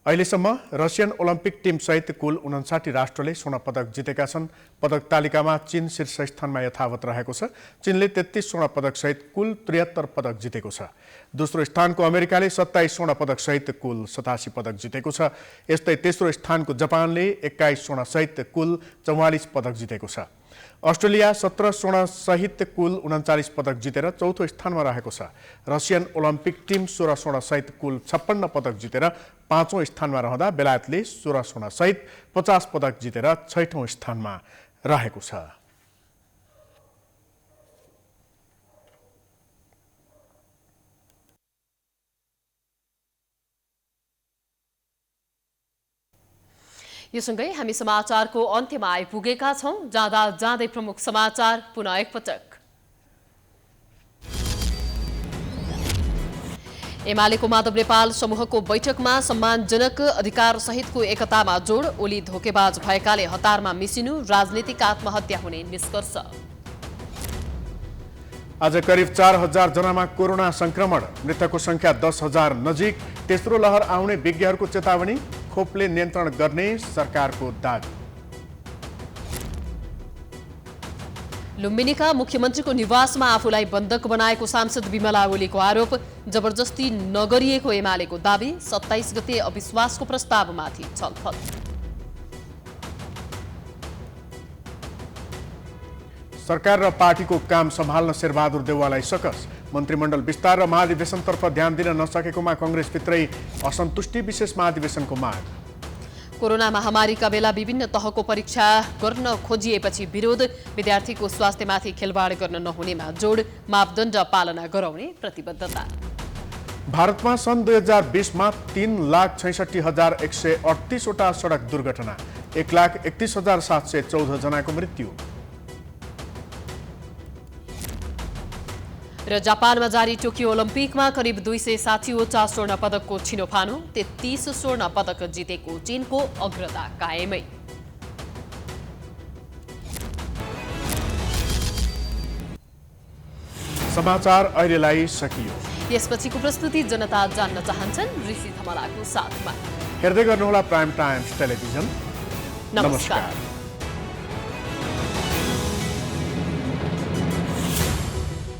अहिलेसम्म रसियन ओलम्पिक टिमसहित कुल 59 राष्ट्रले स्वर्ण पदक जितेका छन्। पदक तालिकामा चीन शीर्ष स्थानमा यथावत रहेको छ। चीनले 33 स्वर्ण पदकसहित कुल 73 पदक जितेको छ। दोस्रो स्थानको अमेरिकाले 27 स्वर्ण पदकसहित कुल 87 पदक जितेको छ। यस्तै तेस्रो स्थानको जापानले 21 स्वर्णसहित कुल 44 पदक जितेको छ। अस्ट्रेलिया 17 स्वर्णसहित कुल 39 पदक जितेर चौथो स्थानमा रहेको छ। रसियन ओलम्पिक टिम 16 स्वर्णसहित कुल 56 पदक जितेर 5औं स्थानमा रहँदा बेलायतले 16 स्वर्णसहित 50 पदक जितेर 6औं स्थानमा रहेको छ। यो सँगै हामी समाचारको अन्त्यमा आइपुगेका छौं। जाँदा जाँदै प्रमुख समाचार पुनः एकपटक। एमालेको माधव नेपाल समूहको बैठकमा सम्मानजनक अधिकार सहितको एकतामा जोड। ओली धोकेबाज भएकाले हतारमा मिसिनु, राजनीतिक आत्महत्या हुने निष्कर्ष। आज करिब 4000 जनामा कोरोना संक्रमण, मृतकको संख्या 10,000 नजिक। तेस्रो लहर आउने विज्ञहरूको चेतावनी, खोपले नियन्त्रण गर्ने सरकारको दाबी। लुम्बिनीका मुख्यमन्त्रीको निवासमा आफूलाई बन्धक बनाएको सांसद विमला ओलीको आरोप। जबरजस्ती नगरिएको एमालेको दाबी। 27 गते अविश्वासको प्रस्तावमाथि छलफल। सरकार र पार्टीको काम सम्हाल्न शेरबहादुर देउवालाई सकस। मन्त्रीमण्डल विस्तार र महाधिवेशनतर्फ ध्यान दिन नसकेकोमा कङ्ग्रेसभित्रै असन्तुष्टि, विशेष महाधिवेशनको माग। कोरोना महामारीका बेला विभिन्न तहको परीक्षा गर्न खोजिएपछि विरोध। विद्यार्थीको स्वास्थ्यमाथि खेलवाड गर्न नहुनेमा जोड। मापदण्ड पालना गराउने प्रतिबद्धता। भारतमा सन् 2020मा 3,66,138 वटा सडक दुर्घटना, 1,31,714 जनाको मृत्यु। र जापानमा जारी टोकियो ओलम्पिकमा करिब 260वटा स्वर्ण पदकको छिनोफानो। 33 स्वर्ण पदक जितेको चीनको अग्रता कायमै। समाचार अहिलेलाई सकियो। यसपछिको प्रस्तुति जनता जान्न चाहन्छन् ऋषि धमलाको साथमा। हेर्दै गर्नुहोला प्राइम टाइम्स टेलिभिजन। नमस्कार।